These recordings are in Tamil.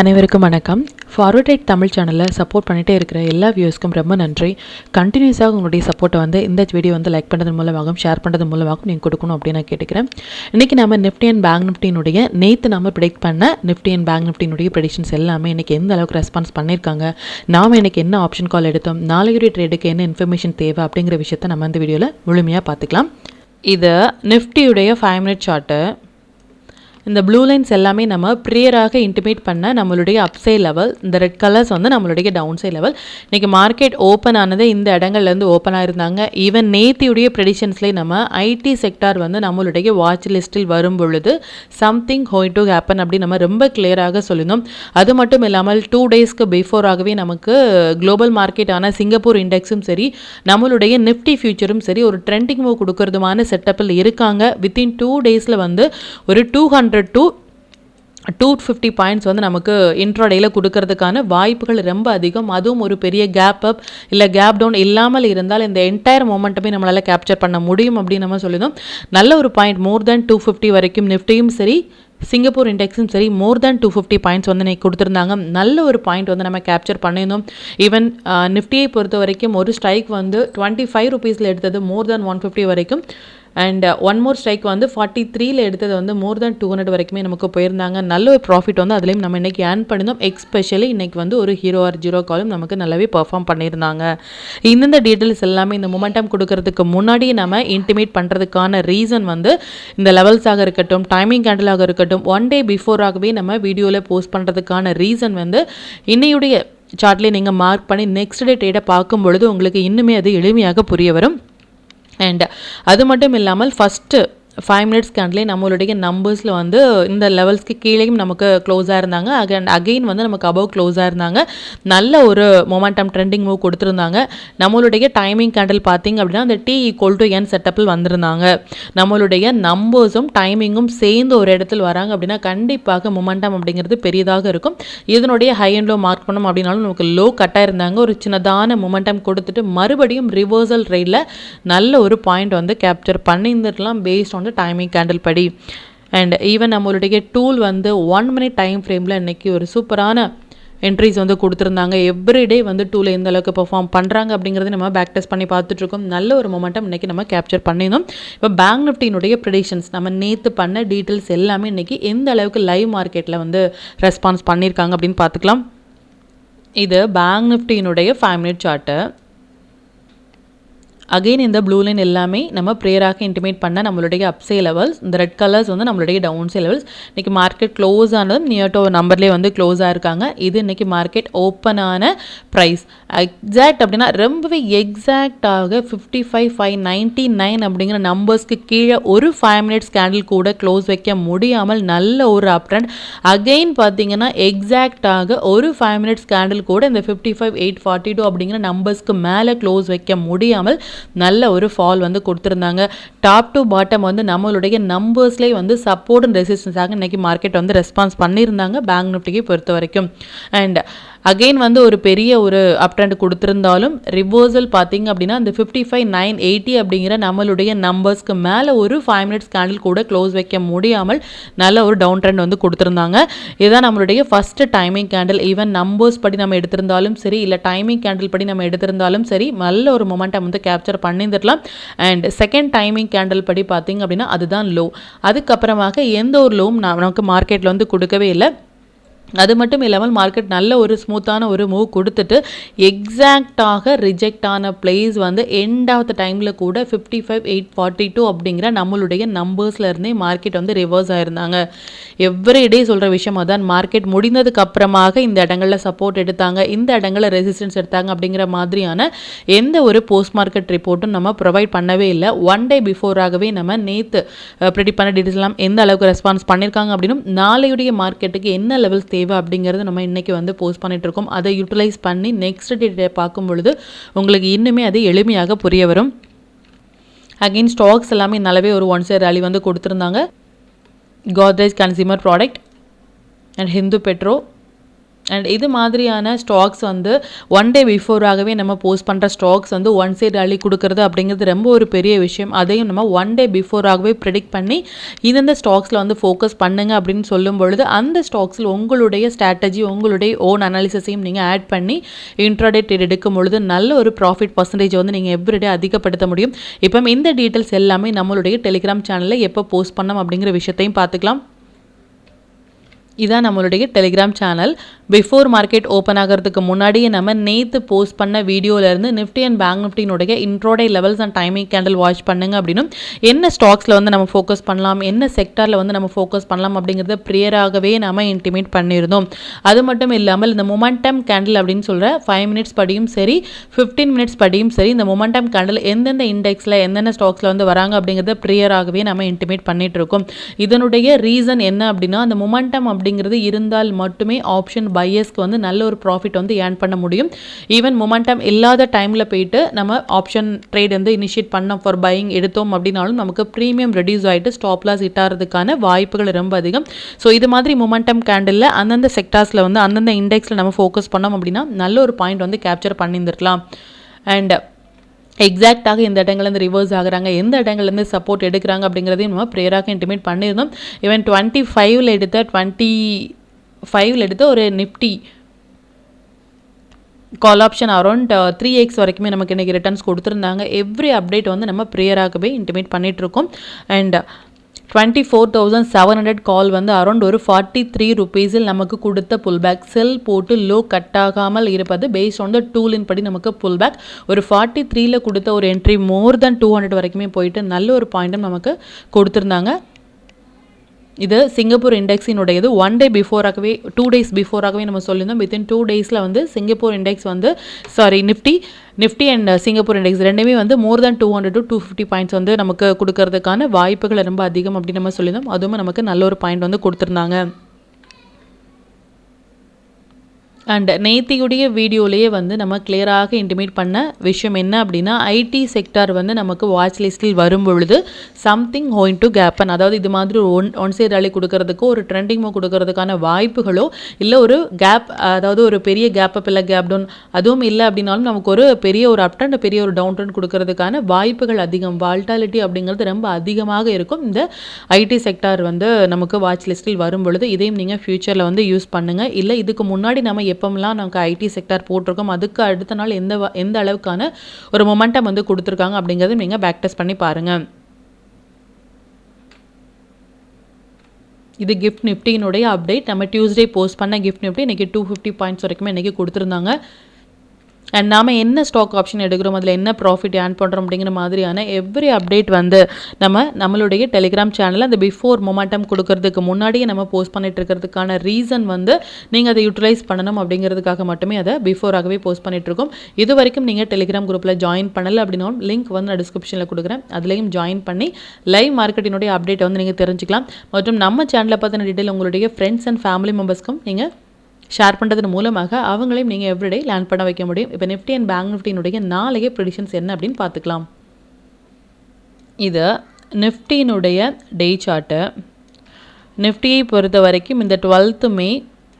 அனைவருக்கும் வணக்கம். ஃபார்வர்ட் ரைட் தமிழ் சேனலில் சப்போர்ட் பண்ணிகிட்டே இருக்கிற எல்லா வியூஸ்க்கும் ரொம்ப நன்றி. கண்டினியூஸாக உங்களுடைய சப்போர்ட்டை இந்த வீடியோ லைக் பண்ணுறது மூலமாகவும் ஷேர் பண்ணுறது மூலமாகவும் நீங்கள் கொடுக்கணும் அப்படின்னு நான் கேட்டுக்கிறேன். இன்றைக்கி நம்ம நிஃப்டி அண்ட் பேங்க் நிஃப்டினுடைய நேற்று நம்ம ப்ரெடிக்ட் பண்ண நிஃப்டி அண்ட் பேங்க் நிஃப்டினுடைய ப்ரெடிக்ஷன்ஸ் எல்லாமே இன்றைக்கி எந்த அளவுக்கு ரெஸ்பான்ஸ் பண்ணியிருக்காங்க, நாம் இன்றைக்கி என்ன ஆப்ஷன் கால் எடுத்தோம், நாளையுடைய ட்ரேடுக்கு என்ன இன்ஃபர்மேஷன் தேவை அப்படிங்கிற விஷயத்தை நம்ம இந்த வீடியோவில் முழுமையாக பார்த்துக்கலாம். இது நிஃப்டியுடைய 5 மினிட் சார்ட்டு. இந்த ப்ளூ லைன்ஸ் எல்லாமே நம்ம ப்ரியராக இன்டிமேட் பண்ண நம்மளுடைய அப்சைட் லெவல், இந்த ரெட் கலர்ஸ் நம்மளுடைய டவுன் சைட் லெவல். இன்றைக்கி மார்க்கெட் ஓப்பன் ஆனது இந்த இடங்கள்லேருந்து ஓப்பன் ஆயிருந்தாங்க. ஈவன் நேத்தியுடைய ப்ரெடிஷன்ஸ்லேயே நம்ம ஐடி செக்டார் நம்மளுடைய வாட்ச் லிஸ்ட்டில் வரும் பொழுது சம்திங் கோயிங் டு ஹேப்பன் அப்படி நம்ம ரொம்ப கிளியராக சொல்லியிருந்தோம். அது மட்டும் இல்லாமல் 2 டேஸ்க்கு பிஃபோராகவே நமக்கு குளோபல் மார்க்கெட்டான சிங்கப்பூர் இண்டெக்ஸும் சரி, நம்மளுடைய நிஃப்டி ஃபியூச்சரும் சரி ஒரு ட்ரெண்டிங் மூவ் கொடுக்கறதுமான செட்டப்பில் இருக்காங்க. வித்தின் 2 டேஸில் ஒரு 200 to 250 பாயிண்ட்ஸ் நமக்கு இன்ட்ராடேயில் கொடுக்கறதுக்கான வாய்ப்புகள் ரொம்ப அதிகம். அதுவும் ஒரு பெரிய கேப் அப் இல்லை கேப் டவுன் இல்லாமல் இருந்தால் இந்த என்டையர் மொமெண்ட்டுமே நம்மளால் கேப்சர் பண்ண முடியும் அப்படின்னு நம்ம சொல்லியிருந்தோம். நல்ல ஒரு பாயிண்ட் மோர் தேன் 250 வரைக்கும் நிஃப்டியும் சரி சிங்கப்பூர் இண்டெக்ஸும் சரி மோர் தேன் 250 பாயிண்ட்ஸ் நீங்கள் கொடுத்துருந்தாங்க. நல்ல ஒரு பாயிண்ட் நம்ம கேப்சர் பண்ணியிருந்தோம். ஈவன் நிஃப்டியை பொறுத்த வரைக்கும் ஒரு ஸ்ட்ரைக் 25 ருபீஸில் எடுத்தது மோர் தேன் 150 வரைக்கும். அண்ட் ஒன் மோர் ஸ்ட்ரைக் 43ல் எடுத்தது மோர் தேன் 200 வரைக்குமே நமக்கு போயிருந்தாங்க. நல்ல ஒரு ப்ராஃபிட் அதுலேயும் நம்ம இன்றைக்கி ஏர்ன் பண்ணியிருந்தோம். எக்ஸ்பெஷலி இன்றைக்கி ஒரு ஹீரோ ஆர் ஜீரோ காலும் நமக்கு நல்லாவே பர்ஃபார்ம் பண்ணியிருந்தாங்க. இந்த டீட்டெயில்ஸ் எல்லாமே இந்த மொமெண்டம் கொடுக்கறதுக்கு முன்னாடி நம்ம இன்டிமேட் பண்ணுறதுக்கான ரீசன் இந்த லெவல்ஸாக இருக்கட்டும், டைமிங் கேண்டலாக இருக்கட்டும், 1 டே பிஃபோராகவே நம்ம வீடியோவில் போஸ்ட் பண்ணுறதுக்கான ரீசன் இன்னையுடைய சார்ட்லேயே நீங்கள் மார்க் பண்ணி நெக்ஸ்ட் டே ட்ரேடை பார்க்கும் பொழுது உங்களுக்கு இன்னுமே அது எளிமையாக புரிய வரும். அண்ட் அது மட்டும் இல்லாமல் ஃபஸ்ட்டு 5 மினிட்ஸ் கேண்ட்லே நம்மளுடைய நம்பர்ஸில் இந்த லெவல்ஸ்க்கு கீழேயும் நமக்கு க்ளோஸாக இருந்தாங்க. அகெயின் நமக்கு அபவ் க்ளோஸாக இருந்தாங்க. நல்ல ஒரு மொமெண்டம் ட்ரெண்டிங் மூவ் கொடுத்துருந்தாங்க. நம்மளுடைய டைமிங் கேண்டில் பார்த்திங்க அப்படின்னா அந்த T=N செட்டப்பில் வந்திருந்தாங்க. நம்மளுடைய நம்பர்ஸும் டைமிங்கும் சேர்ந்து ஒரு இடத்துல வராங்க அப்படின்னா கண்டிப்பாக மொமெண்டம் அப்படிங்கிறது பெரியதாக இருக்கும். இதனுடைய ஹை அண்ட் லோ மார்க் பண்ணோம் அப்படின்னாலும் நமக்கு லோ கட்டாக இருந்தாங்க. ஒரு சின்னதான மொமெண்டம் கொடுத்துட்டு மறுபடியும் ரிவர்சல் ரேட்டில் நல்ல ஒரு பாயிண்ட் கேப்சர் பண்ணியிருந்துருக்கலாம் பேஸ்ட் ஆன் டைமிங் கேண்டில் படி. அண்ட் ஈவன் நம்மளுடைய டூல் 1 மினிட் டைம் ஃப்ரேமில் இன்றைக்கி ஒரு சூப்பரான என்ட்ரிஸ் கொடுத்துருந்தாங்க. எவ்ரிடே டூல் எந்த அளவுக்கு பெர்ஃபார்ம் பண்ணுறாங்க அப்படிங்கிறது நம்ம பேக் டெஸ்ட் பண்ணி பார்த்துட்ருக்கோம். நல்ல ஒரு மொமெண்டம் இன்றைக்கி நம்ம கேப்சர் பண்ணியிருந்தோம். இப்போ பேங்க் நிஃப்டினுடைய ப்ரெடிக்ஷன்ஸ் நம்ம நேற்று பண்ண டீட்டெயில்ஸ் எல்லாமே இன்றைக்கி எந்த அளவுக்கு லைவ் மார்க்கெட்டில் ரெஸ்பான்ஸ் பண்ணியிருக்காங்க அப்படின்னு பார்த்துக்கலாம். இது பேங்க் நிஃப்டினுடைய 5 மினிட் சார்ட்டு. அகெயின் இந்த ப்ளூ லைன் எல்லாமே நம்ம ப்ரேயராக இன்டிமேட் பண்ண நம்மளுடைய அப்சை லெவல்ஸ், இந்த ரெட் கலர்ஸ் நம்மளுடைய டவுன் சை லெவல்ஸ். இன்றைக்கி மார்க்கெட் க்ளோஸ் ஆனதும் நியர் டு நம்பர்லேயே க்ளோஸ் ஆகிருக்காங்க. இது இன்றைக்கி மார்க்கெட் ஓப்பன் ஆன ப்ரைஸ் எக்ஸாக்ட் அப்படின்னா ரொம்பவே எக்ஸாக்டாக 55,599 அப்படிங்கிற நம்பர்ஸ்க்கு கீழே ஒரு 5 மினிட்ஸ் கேண்டில் கூட க்ளோஸ் வைக்க முடியாமல் நல்ல ஒரு அப் ட்ரெண்ட். அகெயின் பார்த்தீங்கன்னா எக்ஸாக்டாக ஒரு 5 மினிட்ஸ் கேண்டில் கூட இந்த 55,842 அப்படிங்கிற நம்பர்ஸ்க்கு மேலே க்ளோஸ் வைக்க முடியாமல் நல்ல ஒரு ஃபால் கொடுத்துருந்தாங்க. டாப் டு பாட்டம் நம்மளுடைய நம்பர்ஸ்லேயே சப்போர்ட் அண்ட் ரெசிஸ்டன்ஸாக இன்றைக்கி மார்க்கெட் ரெஸ்பான்ஸ் பண்ணியிருந்தாங்க பேங்க் நிஃப்டியை பொறுத்த வரைக்கும். அண்ட் அகெயின் ஒரு பெரிய ஒரு அப் ட்ரெண்ட் கொடுத்துருந்தாலும் ரிவர்சல் பார்த்தீங்க அப்படின்னா இந்த 55,980 அப்படிங்கிற நம்மளுடைய நம்பர்ஸ்க்கு மேலே ஒரு 5 மினிட்ஸ் கேண்டில் கூட க்ளோஸ் வைக்க முடியாமல் நல்ல ஒரு டவுன் ட்ரெண்ட் கொடுத்துருந்தாங்க. இதுதான் நம்மளுடைய first timing candle. Even numbers படி நம்ம எடுத்திருந்தாலும் சரி, இல்லை டைமிங் கேண்டில் படி நம்ம எடுத்திருந்தாலும் சரி, நல்ல ஒரு மொமெண்டம் கேப்சர் பண்ணியிருந்துடலாம். அண்ட் செகண்ட் டைமிங் கேண்டில் படி பார்த்தீங்க அப்படின்னா அதுதான் லோ. அதுக்கப்புறமாக எந்த ஒரு லோவும் நமக்கு மார்க்கெட்டில் கொடுக்கவே இல்லை. அது மட்டும் இல்லாமல் மார்க்கெட் நல்ல ஒரு ஸ்மூத்தான ஒரு மூவ் கொடுத்துட்டு எக்ஸாக்டாக ரிஜெக்ட் ஆன பிளேஸ் எண்ட் ஆஃப் த டைமில் கூட 55,842 அப்படிங்கிற நம்மளுடைய நம்பர்ஸில் இருந்தே மார்க்கெட் ரிவர்ஸ் ஆயிருந்தாங்க. எவ்ரிடே சொல்கிற விஷயம் அதான். மார்க்கெட் முடிந்ததுக்கு அப்புறமாக இந்த இடங்களில் சப்போர்ட் எடுத்தாங்க, இந்த இடங்களில் ரெசிஸ்டன்ஸ் எடுத்தாங்க அப்படிங்கிற மாதிரியான எந்த ஒரு போஸ்ட் மார்க்கெட் ரிப்போர்ட்டும் நம்ம ப்ரொவைட் பண்ணவே இல்லை. 1 டே பிஃபோராகவே நம்ம நேற்று ப்ரெடிக்ட் பண்ண டீட்டெயில்ஸ் எல்லாம் எந்த அளவுக்கு ரெஸ்பான்ஸ் பண்ணியிருக்காங்க அப்படின்னும் நாளையுடைய மார்க்கெட்டுக்கு என்ன லெவல்ஸ் தேவை அப்படிங்கிறது நம்ம இன்றைக்கி போஸ்ட் பண்ணிட்டு இருக்கோம். அதை யூட்டிலைஸ் பண்ணி நெக்ஸ்ட் டே பார்க்கும் பொழுது உங்களுக்கு இன்னுமே அது எளிமையாக புரிய வரும். அகெயின் ஸ்டாக்ஸ் எல்லாமே நல்லாவே ஒரு 1 சைடு ரேலி கொடுத்துருந்தாங்க. Godrej consumer product and Hindu petro and இது மாதிரியான ஸ்டாக்ஸ் வந்து ஒன் டே பிஃபோராகவே நம்ம போஸ்ட் பண்ணுற ஸ்டாக்ஸ் வந்து ஒன் சைடு அள்ளி கொடுக்குறது அப்படிங்கிறது ரொம்ப ஒரு பெரிய விஷயம். அதையும் நம்ம ஒன் டே பிஃபோராகவே ப்ரெடிக்ட் பண்ணி இந்தந்த ஸ்டாக்ஸில் வந்து ஃபோக்கஸ் பண்ணுங்க அப்படின்னு சொல்லும் பொழுது அந்த ஸ்டாக்ஸில் உங்களுடைய ஸ்ட்ராட்டஜி உங்களுடைய ஓன் அனாலிசிஸையும் நீங்கள் ஆட் பண்ணி இன்ட்ராடே ட்ரேட் எடுக்கும் பொழுது நல்ல ஒரு ப்ராஃபிட் பர்சன்டேஜ் வந்து நீங்கள் எவ்ரிடே அதிகப்படுத்த முடியும். இப்போ இந்த டீட்டெயில்ஸ் எல்லாமே நம்மளுடைய டெலிகிராம் சேனலில் எப்போ போஸ்ட் பண்ணோம் அப்படிங்கிற விஷயத்தையும் பார்த்துக்கலாம். இதான் நம்மளுடைய Telegram channel. Before market open ஆகிறதுக்கு முன்னாடியே நம்ம நேற்று போஸ்ட் பண்ண வீடியோலேருந்து நிஃப்டி அண்ட் பேங்க் நிஃப்டினுடைய intraday levels and timing candle watch பண்ணுங்க அப்படின்னும் என்ன ஸ்டாக்ஸில் வந்து நம்ம ஃபோக்கஸ் பண்ணலாம், என்ன செக்டாரில் வந்து நம்ம ஃபோக்கஸ் பண்ணலாம் அப்படிங்கிறத ப்ரியராகவே நம்ம இன்டிமேட் பண்ணியிருந்தோம். அது மட்டும் இல்லாமல் இந்த மொமெண்டம் கேண்டில் அப்படின்னு சொல்கிற 5 மினிட்ஸ் படியும் சரி 15 மினிட்ஸ் படியும் சரி இந்த மொமெண்டம் கேண்டில் எந்தெந்த இண்டெக்ஸில் எந்தெந்த ஸ்டாக்ஸில் வந்து வராங்க அப்படிங்கிறத ப்ரியராகவே நம்ம இன்டிமேட் பண்ணிட்டு இருக்கோம். இதனுடைய ரீசன் என்ன அப்படின்னா அந்த மொமெண்டம் அப்படிங்கிறது இருந்தால் மட்டுமே ஆப்ஷன் பையர்ஸ்க்கு வந்து நல்ல ஒரு ப்ராஃபிட் வந்து ஏர்ன் பண்ண முடியும். ஈவன் மொமெண்டம் இல்லாத டைமில் போயிட்டு நம்ம ஆப்ஷன் ட்ரேட் வந்து இனிஷியேட் பண்ணோம் ஃபார் பையிங் எடுத்தோம் அப்படின்னாலும் நமக்கு ப்ரீமியம் ரெடியூஸ் ஆகிட்டு ஸ்டாப் லாஸ் இட்டாகிறதுக்கான வாய்ப்புகள் ரொம்ப அதிகம். ஸோ இது மாதிரி மொமெண்டம் கேண்டில் அந்தந்த செக்டார்ஸில் வந்து அந்தந்த இண்டெக்ஸில் நம்ம ஃபோக்கஸ் பண்ணோம் அப்படின்னா நல்ல ஒரு பாயிண்ட் வந்து கேப்சர் பண்ணியிருந்துருக்கலாம். அண்ட் எக்ஸாக்டாக இந்த இடங்கள்லேருந்து ரிவர்ஸ் ஆகுறாங்க, எந்த இடங்கள்லேருந்து சப்போர்ட் எடுக்கிறாங்க அப்படிங்கிறதையும் நம்ம ப்ரேயராக இன்டிமேட் பண்ணியிருந்தோம். ஈவன் 25ல் எடுத்த ஒரு Nifty call option around 3x வரைக்குமே நமக்கு இன்றைக்கி ரிட்டர்ன்ஸ் கொடுத்துருந்தாங்க. எவ்ரி அப்டேட் வந்து நம்ம ப்ரேயராகவே இன்டிமேட் பண்ணிகிட்ருக்கோம். அண்ட் 24,700 கால் வந்து அரௌண்ட் ஒரு 43 ருபீஸில் நமக்கு கொடுத்த புல்பேக் செல் போட்டு லோ கட் ஆகாமல் இருப்பது பேஸ்ட் ஆன் த டூலின் படி நமக்கு புல்பேக் ஒரு 43ல் கொடுத்த ஒரு என்ட்ரி மோர் தென் 200 வரைக்குமே போயிட்டு நல்ல ஒரு பாயிண்ட்டும் நமக்கு கொடுத்துருந்தாங்க. இது சிங்கப்பூர் இண்டெக்ஸினுடையது. 1 டே பிஃபோராகவே 2 டேஸ் பிஃபோராகவே நம்ம சொல்லியிருந்தோம். வித்தின் 2 டேஸில் வந்து சிங்கப்பூர் இண்டெக்ஸ் வந்து நிஃப்டி அண்ட் சிங்கப்பூர் இண்டெக்ஸ் ரெண்டுமே வந்து மோர் தென் 200 to 250 பாயிண்ட்ஸ் வந்து நமக்கு கொடுக்கறதுக்கான வாய்ப்புகள் ரொம்ப அதிகம் அப்படின்னு நம்ம சொல்லியிருந்தோம். அதுவும் நமக்கு நல்ல ஒரு பாயிண்ட் வந்து கொடுத்துருந்தாங்க. அண்ட் நேத்தியுடைய வீடியோலேயே வந்து நம்ம கிளியராக இன்டிமேட் பண்ண விஷயம் என்ன அப்படின்னா ஐடி செக்டார் வந்து நமக்கு வாட்ச் லிஸ்ட்டில் வரும் பொழுது சம்திங் கோயிங் டு கேப்பன், அதாவது இது மாதிரி ஒன் சைடு ரேலி கொடுக்கறதுக்கோ ஒரு ட்ரெண்டிங் மூவ் கொடுக்கறதுக்கான வாய்ப்புகளோ இல்லை ஒரு கேப், அதாவது ஒரு பெரிய கேப் அப் இல்லை கேப் டவுன் அதுவும் இல்லை அப்படின்னாலும் நமக்கு ஒரு பெரிய ஒரு அப் ட்ரெண்ட் பெரிய ஒரு டவுன் ட்ரெண்ட் கொடுக்கறதுக்கான வாய்ப்புகள் அதிகம். வால்டாலிட்டி அப்படிங்கிறது ரொம்ப அதிகமாக இருக்கும் இந்த ஐடி செக்டார் வந்து நமக்கு வாட்ச் லிஸ்ட்டில் வரும் பொழுது. இதையும் நீங்கள் ஃபியூச்சரில் வந்து யூஸ் பண்ணுங்கள். இல்லை இதுக்கு முன்னாடி நம்ம எப்போம்லாம் நமக்கு ஐடி செக்டார் போட்டிருக்கோம் அதுக்கு அடுத்த நாள் எந்த அளவுக்கான ஒரு மொமெண்டம் வந்து கொடுத்துருக்காங்க அப்படிங்கிறத நீங்கள் பேக் டெஸ்ட் பண்ணி பாருங்கள். இது கிஃப்ட் நிஃப்டியினுடைய அப்டேட். நம்ம டியூஸ்டே போஸ்ட் பண்ண கிஃப்ட் நிஃப்டி இன்றைக்கி 250 பாயிண்ட்ஸ் வரைக்குமே இன்றைக்கி கொடுத்துருந்தாங்க. அண்ட் நாம் என்ன ஸ்டாக் ஆப்ஷன் எடுக்கிறோம் அதில் என்ன ப்ராஃபிட் ஏர்ன் பண்ணுறோம் அப்படிங்கிற மாதிரியான எவ்ரி அப்டேட் வந்து நம்மளுடைய டெலிகிராம் சேனலில் அந்த பிஃபோர் மொமெண்டம் கொடுக்கறதுக்கு முன்னாடியே நம்ம போஸ்ட் பண்ணிட்டு இருக்கிறதுக்கான ரீசன் வந்து நீங்கள் அதை யூட்டிலைஸ் பண்ணணும் அப்படிங்கிறதுக்காக மட்டுமே அதை பிஃபோராகவே போஸ்ட் பண்ணிகிட்ருக்கோம். இது வரைக்கும் நீங்கள் டெலிகிராம் குரூப்பில் ஜாயின் பண்ணலை அப்படின்னாலும் லிங்க் வந்து நான் டிஸ்கிரிப்ஷனில் கொடுக்குறேன், அதுலேயும் ஜாயின் பண்ணி லைவ் மார்க்கெட்டினுடைய அப்டேட் வந்து நீங்கள் தெரிஞ்சுக்கலாம். மற்றும் நம்ம சேனலை பற்றின டீட்டெயில் உங்களுடைய ஃப்ரெண்ட்ஸ் அண்ட் ஃபேமிலி மெம்பர்ஸ்க்கும் நீங்கள் ஷேர் பண்ணுறதன் மூலமாக அவங்களையும் நீங்கள் எவ்ரிடே லேர்ன் பண்ண வைக்க முடியும். இப்போ நிஃப்டி அண்ட் பேங்க் நிஃப்டியினுடைய நாளைய ப்ரெடிஷன்ஸ் என்ன அப்படின்னு பார்த்துக்கலாம். இது நிஃப்டியினுடைய டே சார்ட்டு. நிஃப்டியை பொறுத்த வரைக்கும் இந்த 12th மே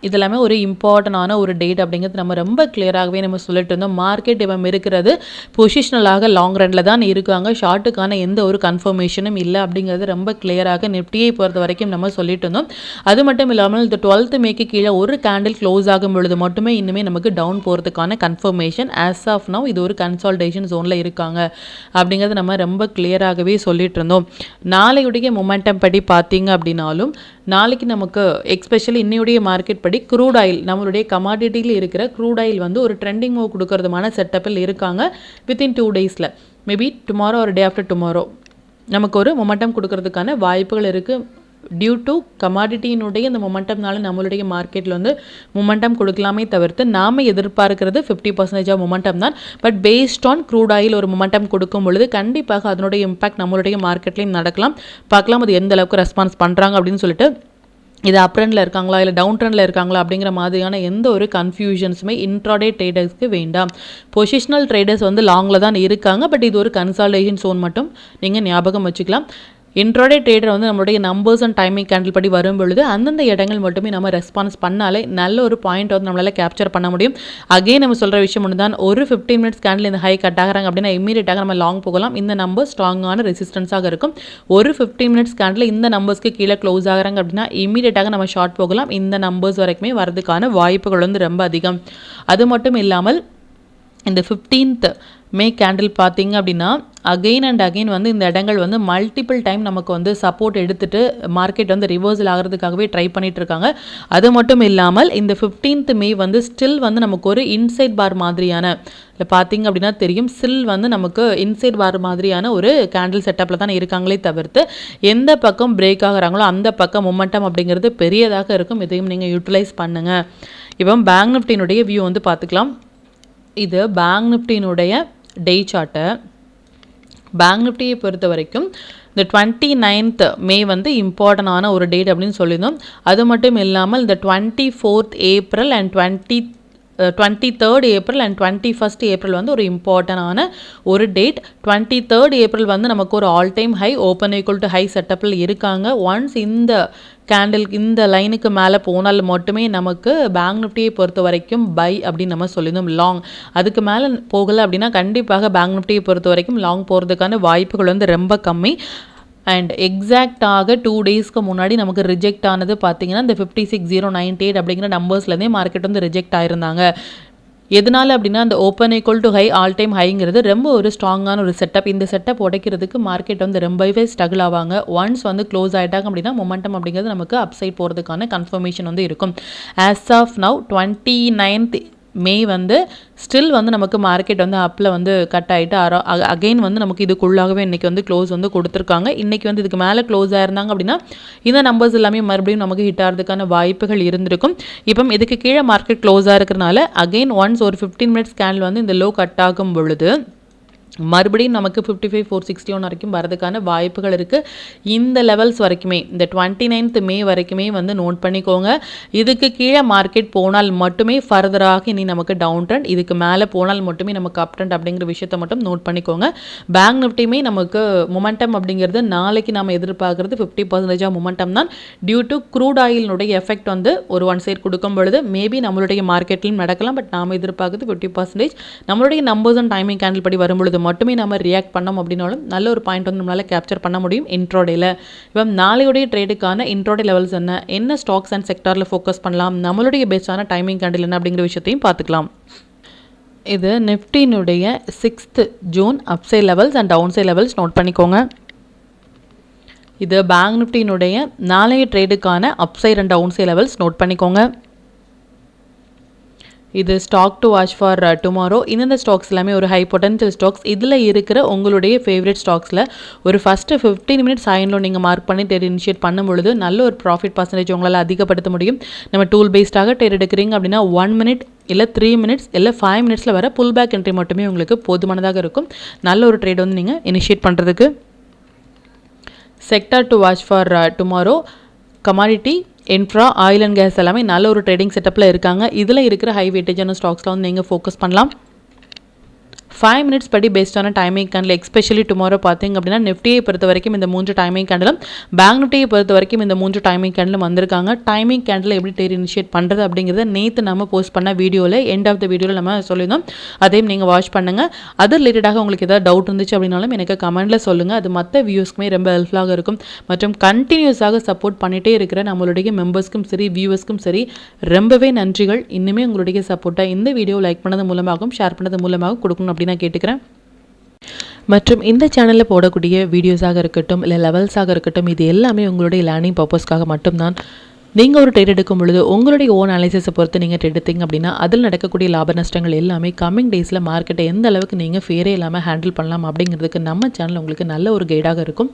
இது எல்லாமே ஒரு இம்பார்ட்டண்டான ஒரு டேட் அப்படிங்கிறது நம்ம ரொம்ப கிளியராகவே நம்ம சொல்லிட்டு இருந்தோம். மார்க்கெட் இப்போ இருக்கிறது பொசிஷனலாக லாங் ரனில் தான் இருக்காங்க, ஷார்ட்டுக்கான எந்த ஒரு கன்ஃபர்மேஷனும் இல்லை அப்படிங்கிறது ரொம்ப கிளியராக நிஃப்டியை பொறுத்த வரைக்கும் நம்ம சொல்லிட்டு இருந்தோம். அது மட்டும் இல்லாமல் இந்த 12th மேக்கு கீழே ஒரு கேண்டில் க்ளோஸ் ஆகும் பொழுது மட்டுமே இன்னுமே நமக்கு டவுன் போகிறதுக்கான கன்ஃபர்மேஷன். ஆஸ் ஆஃப் நவ் இது ஒரு கன்சால்டேஷன் ஜோனில் இருக்காங்க அப்படிங்கிறது நம்ம ரொம்ப கிளியராகவே சொல்லிட்டு இருந்தோம். நாளையுடைய மொமெண்டம் படி பார்த்தீங்க அப்படின்னாலும் நாளைக்கு நமக்கு எக்ஸ்பெஷலி இன்னையுடைய மார்க்கெட் படி க்ரூட் ஆயில் நம்மளுடைய கமாடிட்டியில் இருக்கிற க்ரூட் ஆயில் வந்து ஒரு ட்ரெண்டிங் மூவ் கொடுக்கறதுமான செட்டப்பில் இருக்காங்க. வித்தின் 2 டேஸில் மேபி டுமாரோ ஒரு டே ஆஃப்டர் டுமாரோ நமக்கு ஒரு மொமெண்டம் கொடுக்கறதுக்கான வாய்ப்புகள் இருக்குது. டியூ டு கமாடிட்டியினுடைய இந்த மொமெண்டம்னால நம்மளுடைய மார்க்கெட்டில் வந்து மொமெண்டம் கொடுக்கலாமே தவிர்த்து நாம் எதிர்பார்க்கிறது 50% மொமெண்டம் தான். But based on crude oil ஒரு மொமெண்டம் கொடுக்கும் பொழுது கண்டிப்பாக அதனுடைய இம்பாக்ட் நம்மளுடைய மார்க்கெட்லேயும் நடக்கலாம். பார்க்கலாம் அது எந்த அளவுக்கு ரெஸ்பான்ஸ் பண்ணுறாங்க அப்படின்னு சொல்லிட்டு. இது அப் ட்ரெண்டில் இருக்காங்களா இல்லை டவுன் ட்ரெண்டில் இருக்காங்களா அப்படிங்கிற மாதிரியான எந்த ஒரு கன்ஃபியூஷன்ஸுமே இன்ட்ராடே ட்ரேடர்ஸ்க்கு வேண்டாம். பொசிஷனல் ட்ரேடர்ஸ் வந்து லாங்கில் தான் இருக்காங்க. பட் இது ஒரு கன்சால்டேஷன் சோன் மட்டும் நீங்கள் ஞாபகம் வச்சுக்கலாம். இன்ட்ராடே ட்ரேடர் வந்து நம்மளுடைய நம்பர்ஸ் அண்ட் டைமிங் கேண்டில் படி வரும் பொழுது அந்தந்த இடங்கள் மட்டுமே நம்ம ரெஸ்பான்ஸ் பண்ணாலே நல்ல ஒரு பாயிண்ட் வந்து நம்மளால் கேப்சர் பண்ண முடியும். அகைன் நம்ம சொல்கிற விஷயம் ஒன்று தான், ஒரு 15 மினிட்ஸ் கேண்டில் இந்த ஹை கட் ஆகிறாங்க அப்படின்னா இமீடியட்டாக நம்ம லாங் போகலாம். இந்த நம்பர் ஸ்ட்ராங்கான ரெசிஸ்டன்ஸாக இருக்கும். ஒரு 15 மினிட்ஸ் கேண்டில் இந்த நம்பர்ஸ்க்கு கீழே க்ளோஸ் ஆகிறாங்க அப்படின்னா இமீடியட்டாக நம்ம ஷார்ட் போகலாம். இந்த நம்பர்ஸ் வரைக்குமே வரதுக்கான வாய்ப்புகள் வந்து ரொம்ப அதிகம். அது மட்டும் இல்லாமல் இந்த 15th மே கேண்டில் பார்த்தீங்க அப்படின்னா அகெயின் அண்ட் அகெயின் வந்து இந்த இடங்கள் வந்து மல்டிபிள் டைம் நமக்கு வந்து சப்போர்ட் எடுத்துகிட்டு மார்க்கெட் வந்து ரிவர்சல் ஆகிறதுக்காகவே ட்ரை பண்ணிட்டு இருக்காங்க. அது மட்டும் இல்லாமல் இந்த 15th மே வந்து ஸ்டில் வந்து நமக்கு ஒரு இன்சைட் பார் மாதிரியான இல்லை பார்த்தீங்க அப்படின்னா தெரியும், ஸ்டில் வந்து நமக்கு இன்சைட் பார் மாதிரியான ஒரு கேண்டில் செட்டப்பில் தான் இருக்காங்களே தவிர்த்து எந்த பக்கம் பிரேக் ஆகுறாங்களோ அந்த பக்கம் மொமெண்டம் அப்படிங்கிறது பெரியதாக இருக்கும். இதையும் நீங்கள் யூட்டிலைஸ் பண்ணுங்கள். இப்போ பேங்க் நிஃப்டியினுடைய வியூ வந்து பார்த்துக்கலாம். இது பேங்க் நிஃப்டியினுடைய டே சார்ட்டை. பேங்க் நிஃப்டியை பொறுத்த வரைக்கும் இந்த 29th மே வந்து இம்பார்ட்டண்டான ஒரு டேட் அப்படின்னு சொல்லியிருந்தோம். அது மட்டும் இல்லாமல் இந்த 24th April and 23rd April and 21st April வந்து ஒரு இம்பார்ட்டண்டான ஒரு டேட். 23rd ஏப்ரல் வந்து நமக்கு ஒரு all time high open equal to high செட்டப்பில் இருக்காங்க. ஒன்ஸ் இந்த கேண்டில் இந்த லைனுக்கு மேலே போனால் மட்டுமே நமக்கு பேங்க் நிஃப்டியை பொறுத்த வரைக்கும் பை அப்படின்னு நம்ம சொல்லியிருந்தோம். லாங் அதுக்கு மேலே போகலை அப்படின்னா கண்டிப்பாக பேங்க் நிஃப்டியை பொறுத்த வரைக்கும் லாங் போகிறதுக்கான வாய்ப்புகள் வந்து ரொம்ப கம்மி. அண்ட் எக்ஸாக்டாக 2 டேஸ்க்கு முன்னாடி நமக்கு ரிஜெக்ட் ஆனது பார்த்தீங்கன்னா இந்த 56,098 அப்படிங்கிற நம்பர்ஸ்லேருந்தே மார்க்கெட் வந்து ரிஜெக்ட் ஆயிருந்தாங்க. எதனால அப்படின்னா அந்த open equal to high all time ஹைங்கிறது ரொம்ப ஒரு ஸ்ட்ராங்கான ஒரு செட்டப். இந்த செட்டப் உடைக்கிறதுக்கு மார்க்கெட் வந்து ரொம்பவே ஸ்ட்ரகிள் ஆவாங்க. ஒன்ஸ் வந்து க்ளோஸ் ஆகிட்டாங்க அப்படின்னா மொமெண்டம் அப்படிங்கிறது நமக்கு அப்சைட் போகிறதுக்கான கன்ஃபர்மேஷன் வந்து இருக்கும். ஆஸ் ஆஃப் நவ் 29th மே வந்து ஸ்டில் வந்து நமக்கு மார்க்கெட் வந்து அப்பில் வந்து கட் ஆகிட்டு அகெயின் வந்து நமக்கு இதுக்குள்ளாகவே இன்றைக்கி வந்து க்ளோஸ் வந்து கொடுத்துருக்காங்க. இன்றைக்கி வந்து இதுக்கு மேலே க்ளோஸ் ஆயிருந்தாங்க அப்படின்னா இந்த நம்பர்ஸ் எல்லாமே மறுபடியும் நமக்கு ஹிட் ஆகிறதுக்கான வாய்ப்புகள் இருந்திருக்கும். இப்போ இதுக்கு கீழே மார்க்கெட் க்ளோஸாக இருக்கிறனால அகெயின் ஒன்ஸ் ஒரு 15 மினிட்ஸ் கேண்டில் வந்து இந்த லோ கட் ஆகும் பொழுது மறுபடியும் நமக்கு 55,461 வரைக்கும் வரதுக்கான வாய்ப்புகள் இருக்குது. இந்த லெவல்ஸ் வரைக்குமே இந்த 29th மே வரைக்குமே வந்து நோட் பண்ணிக்கோங்க. இதுக்கு கீழே மார்க்கெட் போனால் மட்டுமே ஃபர்தராக இனி நமக்கு டவுன் ட்ரெண்ட், இதுக்கு மேலே போனால் மட்டுமே நமக்கு அப் ட்ரெண்ட் அப்படிங்கிற விஷயத்தை மட்டும் நோட் பண்ணிக்கோங்க. பேங்க் நிஃப்டியுமே நமக்கு மொமெண்டம் அப்படிங்கிறது நாளைக்கு நம்ம எதிர்பார்க்குறது 50% மொமெண்டம் தான். டியூ டு க்ரூட் ஆயிலினுடைய எஃபெக்ட் வந்து ஒரு ஒன் சைட் கொடுக்கும் பொழுது மேபி நம்மளுடைய மார்க்கெட்லையும் நடக்கலாம். பட் நாம் எதிர்பார்க்குறது 50%. நம்மளுடைய நம்பர்ஸ் அண்ட் டைமிங் கேண்டில் படி வரும்பொழுது மட்டுமே நம்ம ரியாக்ட் பண்ணோம் அப்படின்னாலும் நல்ல ஒரு பாயிண்ட் வந்து நம்மளால் கேப்சர் பண்ண முடியும் இன்ட்ரோடேல. இப்போ நாளையுடைய ட்ரேடுக்கான இன்ட்ரோடே லெவல்ஸ் என்ன ஸ்டாக்ஸ் அண்ட் செக்டாரில் ஃபோக்கஸ் பண்ணலாம், நம்மளுடைய பெஸ்டான டைமிங் கேண்டில் என்ன அப்படிங்கிற விஷயத்தையும் பார்த்துக்கலாம். இது நிஃப்டியினுடைய 6th June upside levels and downside levels note பண்ணிக்கோங்க. இது பேங்க் நிஃப்டியினுடைய நாளைய ட்ரேடுக்கான upside and downside levels note பண்ணிக்கோங்க. இது stock to watch for tomorrow. இந்த ஸ்டாக்ஸ் எல்லாமே ஒரு ஹை பொட்டன்ஷியல் ஸ்டாக்ஸ். இதில் இருக்கிற உங்களுடைய ஃபேவரட் ஸ்டாக்ஸில் ஒரு ஃபஸ்ட்டு 15 மினிட்ஸ் ஹைன்லோ நீங்கள் மார்க் பண்ணி ட்ரேட் இனிஷியேட் பண்ணும்பொழுது நல்ல ஒரு ப்ராஃபிட் பர்சன்டேஜ் உங்களால் அதிகப்படுத்த முடியும். நம்ம டூல் பேஸ்டாக ட்ரேட் எடுக்கிறீங்க அப்படின்னா 1 மினிட் இல்லை 3 மினிட்ஸ் இல்லை 5 மினிட்ஸில் வர புல் பேக் என்ட்ரி மட்டுமே உங்களுக்கு போதுமானதாக இருக்கும் நல்ல ஒரு ட்ரேட் வந்து நீங்கள் இனிஷியேட் பண்ணுறதுக்கு. Sector to watch for tomorrow commodity, infra, oil and gas எல்லாமே நல்ல ஒரு ட்ரேடிங் செட்டப்பில் இருக்காங்க. இதில் இருக்கிற ஹை வெயிட்டேஜான ஸ்டாக்ஸில் வந்து நீங்கள் ஃபோக்கஸ் பண்ணலாம். 5 மினிட்ஸ் படி பெஸ்ட்டான டைமிங் கேண்டில் எஸ்பெஷலி டுமாரோ பார்த்தீங்க அப்படின்னா நிஃப்டியை பொறுத்த வரைக்கும் இந்த 3 டைமிங் கேண்டிலும் பேங்க் நிஃப்டியை பொறுத்த வரைக்கும் இந்த 3 டைமிங் கேண்டிலும் வந்திருக்காங்க. டைமிங் கேண்டில் எப்படி ட்ரேட் இனிஷியேட் பண்ணுறது அப்படிங்கிறத நேற்று நம்ம போஸ்ட் பண்ண வீடியோவில் எண்ட் ஆஃப் த வீடியோவில் நம்ம சொல்லியிருந்தோம். அதையும் நீங்கள் வாட்ச் பண்ணுங்கள். அது ரிலேட்டடாக உங்களுக்கு ஏதாவது டவுட் இருந்துச்சு அப்படின்னாலும் எனக்கு கமெண்ட்டில் சொல்லுங்கள். அது மற்ற வியூஸ்க்குமே ரொம்ப ஹெல்ப்ஃபுல்லாக இருக்கும். மற்றும் கண்டினியூஸாக சப்போர்ட் பண்ணிகிட்டே இருக்கிற நம்மளுடைய மெம்பர்ஸ்க்கும் சரி வியூவர்ஸ்க்கும் சரி ரொம்பவே நன்றிகள். இன்னுமே உங்களுடைய சப்போர்ட்டை இந்த வீடியோ லைக் பண்ணது மூலமாகவும் ஷேர் பண்ணது மூலமாகவும் கொடுக்கணும் அப்படின்னு நான் கேட்டுக்கிறேன். மற்றும் இந்த சேனலில் போடக்கூடிய வீடியோஸாக இருக்கட்டும் இல்லை லெவல்ஸாக இருக்கட்டும் இது எல்லாமே உங்களுடைய லேர்னிங் பர்பஸ்க்காக மட்டும்தான். நீங்கள் ஒரு ட்ரேட் எடுக்கும் பொழுது உங்களுடைய ஓன் அனாலிசிஸை பொறுத்து நீங்கள் ட்ரேட் எடுத்தீங்க அப்படின்னா அதில் நடக்கக்கூடிய லாப நஷ்டங்கள் எல்லாமே கம்மிங் டேஸில் மார்க்கெட்டை எந்த அளவுக்கு நீங்கள் ஃபேரே இல்லாமல் ஹேண்டில் பண்ணலாம் அப்படிங்கிறதுக்கு நம்ம சேனல் உங்களுக்கு நல்ல ஒரு கைடாக இருக்கும்.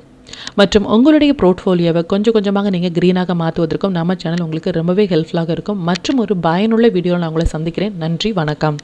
மற்றும் உங்களுடைய போர்ட்ஃபோலியோவை கொஞ்சம் கொஞ்சமாக நீங்கள் க்ரீனாக மாற்றுவதற்கும் நம்ம சேனல் உங்களுக்கு ரொம்பவே ஹெல்ப்ஃபுல்லாக இருக்கும். மற்றும் ஒரு பயனுள்ள வீடியோவில் நான் உங்களை சந்திக்கிறேன். நன்றி, வணக்கம்.